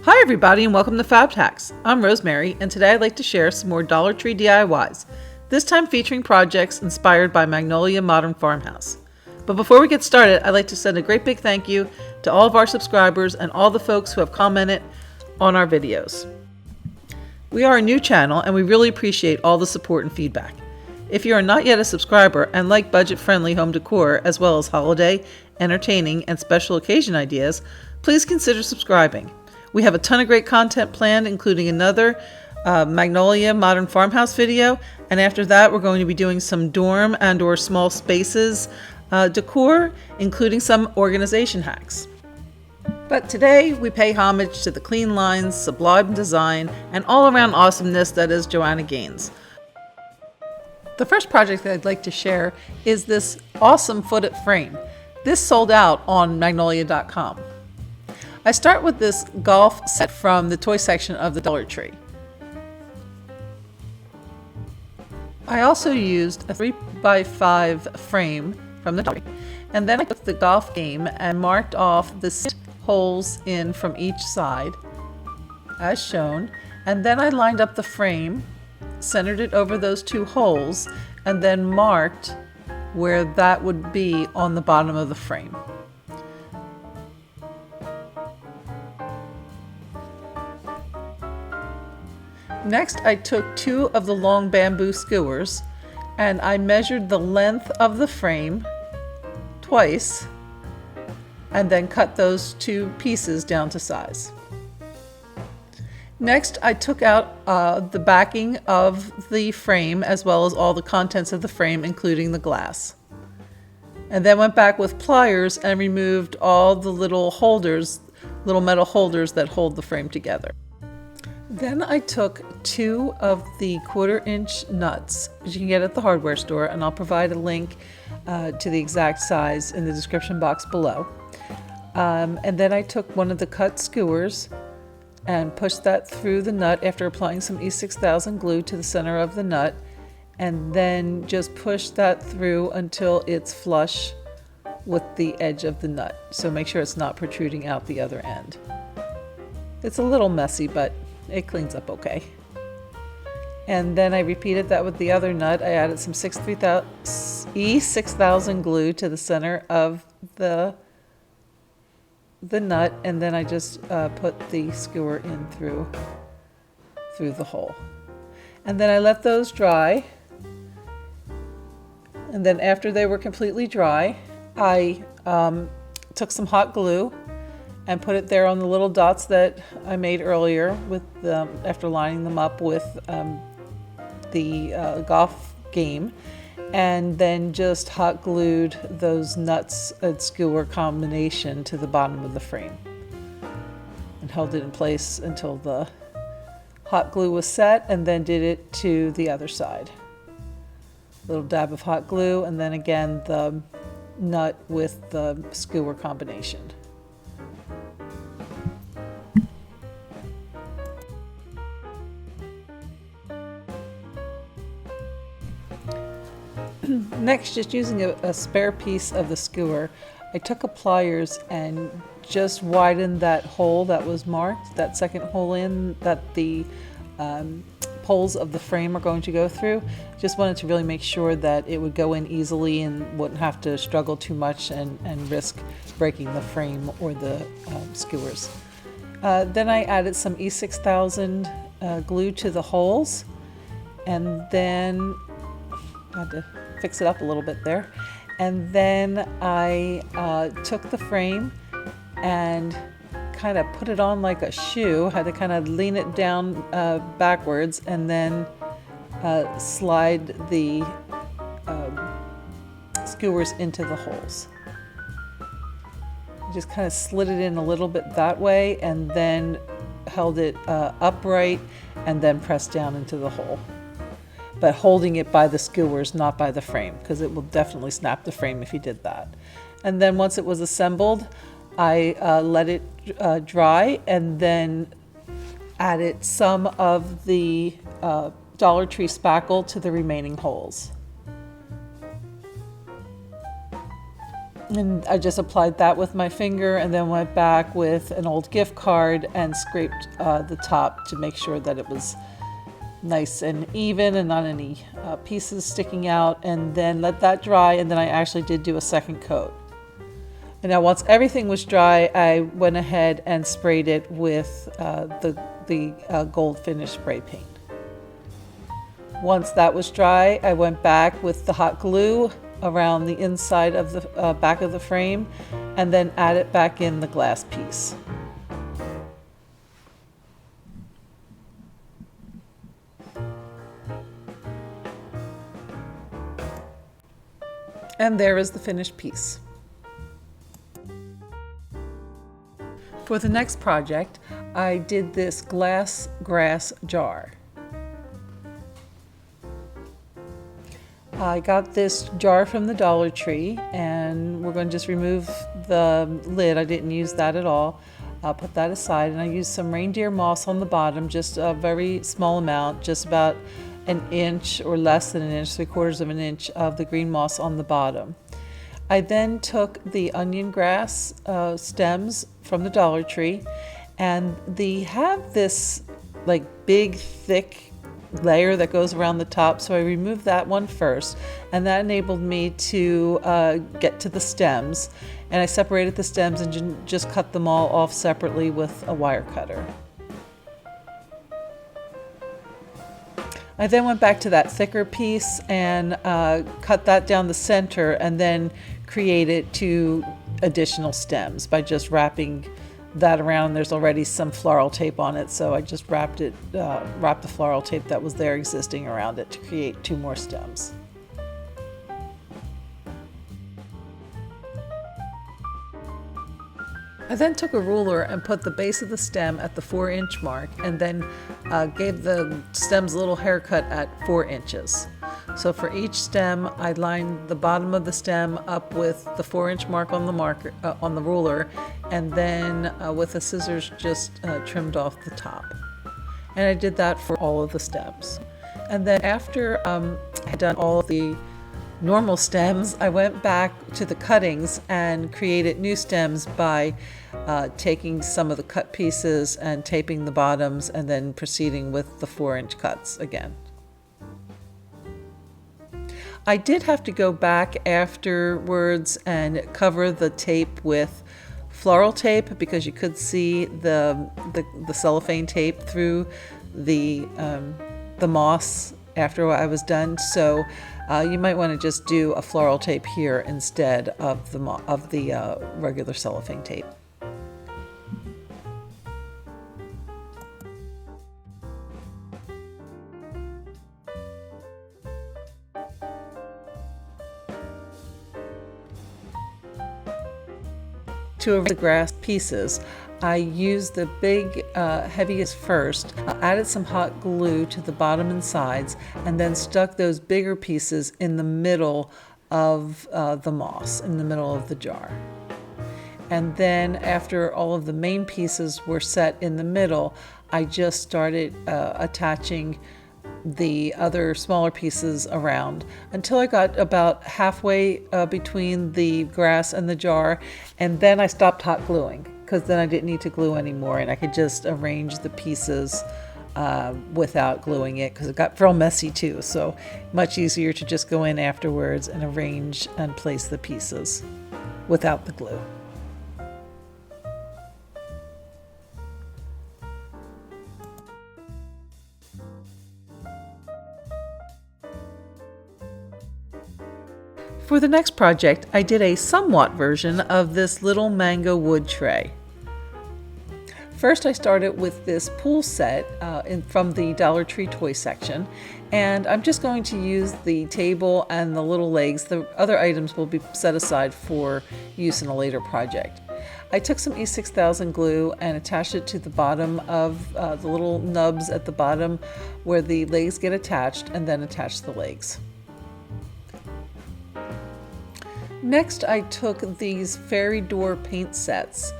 Hi everybody and welcome to Fab Hacks. I'm Rosemary and today I'd like to share some more Dollar Tree DIYs, this time featuring projects inspired by Magnolia Modern Farmhouse. But before we get started, I'd like to send a great big thank you to all of our subscribers and all the folks who have commented on our videos. We are a new channel and we really appreciate all the support and feedback. If you are not yet a subscriber and like budget-friendly home decor as well as holiday, entertaining, and special occasion ideas, please consider subscribing. We have a ton of great content planned, including another Magnolia Modern Farmhouse video, and after that we're going to be doing some dorm and or small spaces decor, including some organization hacks. But today we pay homage to the clean lines, sublime design, and all-around awesomeness that is Joanna Gaines. The first project that I'd like to share is this awesome footed frame. This sold out on magnolia.com. I start with this golf set from the toy section of the Dollar Tree. I also used a 3x5 frame from the Dollar Tree, and then I took the golf game and marked off the 6 holes in from each side as shown, and then I lined up the frame, centered it over those 2 holes, and then marked where that would be on the bottom of the frame. Next, I took 2 of the long bamboo skewers and I measured the length of the frame twice and then cut those 2 pieces down to size. Next, I took out the backing of the frame as well as all the contents of the frame, including the glass. And then went back with pliers and removed all the little holders, little metal holders that hold the frame together. Then I took 2 of the 1/4-inch nuts, which you can get at the hardware store, and I'll provide a link to the exact size in the description box below. And then I took one of the cut skewers and pushed that through the nut after applying some E6000 glue to the center of the nut, and then just push that through until it's flush with the edge of the nut. So make sure it's not protruding out the other end. It's a little messy, but it cleans up okay. And then I repeated that with the other nut. I added some E6000 glue to the center of the nut, and then I just put the skewer in through the hole. And then I let those dry. And then after they were completely dry, I took some hot glue and put it there on the little dots that I made earlier with after lining them up with the golf game, and then just hot glued those nuts and skewer combination to the bottom of the frame and held it in place until the hot glue was set, and then did it to the other side. A little dab of hot glue, and then again the nut with the skewer combination. Next, just using a spare piece of the skewer, I took a pliers and just widened that hole that was marked, that second hole in that the poles of the frame are going to go through. Just wanted to really make sure that it would go in easily and wouldn't have to struggle too much and risk breaking the frame or the skewers. Then I added some E6000 glue to the holes, and then I had to fix it up a little bit there. And then I took the frame and kind of put it on like a shoe, had to kind of lean it down backwards, and then slide the skewers into the holes. Just kind of slid it in a little bit that way, and then held it upright and then pressed down into the hole. But holding it by the skewers, not by the frame, because it will definitely snap the frame if you did that. And then once it was assembled, I let it dry and then added some of the Dollar Tree Spackle to the remaining holes. And I just applied that with my finger and then went back with an old gift card and scraped the top to make sure that it was nice and even and not any pieces sticking out, and then let that dry, and then I actually did do a second coat. And now once everything was dry, I went ahead and sprayed it with the gold finish spray paint. Once that was dry, I went back with the hot glue around the inside of the back of the frame and then added back in the glass piece. And there is the finished piece. For the next project, I did this glass grass jar. I got this jar from the Dollar Tree, and we're going to just remove the lid. I didn't use that at all. I'll put that aside, and I used some reindeer moss on the bottom, just a very small amount, just about an inch or less than an inch, 3/4 of an inch of the green moss on the bottom. I then took the onion grass stems from the Dollar Tree, and they have this like big thick layer that goes around the top, so I removed that one first, and that enabled me to get to the stems, and I separated the stems and just cut them all off separately with a wire cutter. I then went back to that thicker piece and cut that down the center, and then created 2 additional stems by just wrapping that around. There's already some floral tape on it, so I just wrapped the floral tape that was there existing around it to create 2 more stems. I then took a ruler and put the base of the stem at the 4-inch mark, and then gave the stems a little haircut at 4 inches. So for each stem, I lined the bottom of the stem up with the 4-inch mark on the marker on the ruler, and then with the scissors just trimmed off the top. And I did that for all of the stems. And then after I had done all of the normal stems, I went back to the cuttings and created new stems by taking some of the cut pieces and taping the bottoms, and then proceeding with the 4-inch cuts again. I did have to go back afterwards and cover the tape with floral tape, because you could see the cellophane tape through the moss after I was done. So you might want to just do a floral tape here instead of the regular cellophane tape. To arrange the grass pieces, I used the big, heaviest first, added some hot glue to the bottom and sides, and then stuck those bigger pieces in the middle of the moss, in the middle of the jar. And then after all of the main pieces were set in the middle, I just started attaching the other smaller pieces around until I got about halfway between the grass and the jar, and then I stopped hot gluing, because then I didn't need to glue anymore, and I could just arrange the pieces without gluing it, because it got real messy too. So much easier to just go in afterwards and arrange and place the pieces without the glue. For the next project, I did a somewhat version of this little mango wood tray. First, I started with this pool set from the Dollar Tree toy section, and I'm just going to use the table and the little legs. The other items will be set aside for use in a later project. I took some E6000 glue and attached it to the bottom of the little nubs at the bottom where the legs get attached, and then attached the legs. Next, I took these fairy door paint sets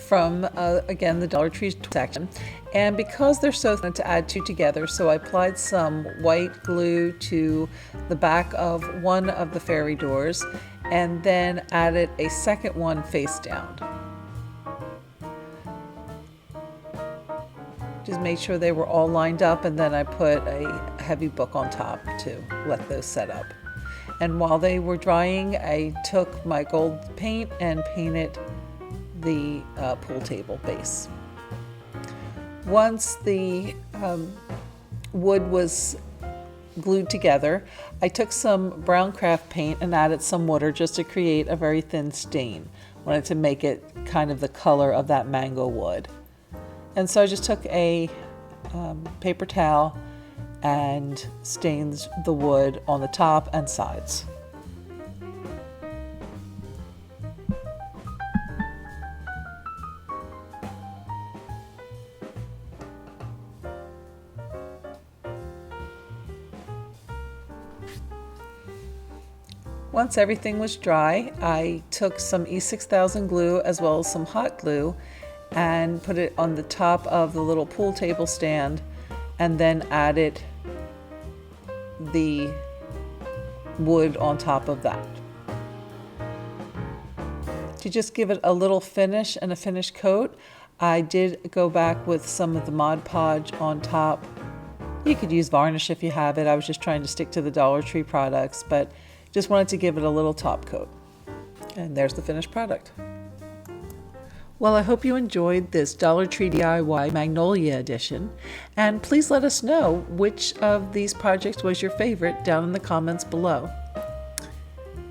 from, again, the Dollar Tree section, and because they're so thin to add 2 together, so I applied some white glue to the back of one of the fairy doors, and then added a second one face down. Just made sure they were all lined up, and then I put a heavy book on top to let those set up. And while they were drying, I took my gold paint and painted the pool table base. Once the wood was glued together, I took some brown craft paint and added some water just to create a very thin stain. Wanted to make it kind of the color of that mango wood. And so I just took a paper towel and stained the wood on the top and sides. Once everything was dry, I took some E6000 glue as well as some hot glue and put it on the top of the little pool table stand, and then added the wood on top of that. To just give it a little finish and a finish coat, I did go back with some of the Mod Podge on top. You could use varnish if you have it. I was just trying to stick to the Dollar Tree products, but just wanted to give it a little top coat. And there's the finished product. Well, I hope you enjoyed this Dollar Tree DIY Magnolia edition, and please let us know which of these projects was your favorite down in the comments below.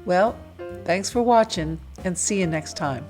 Well, thanks for watching, and see you next time.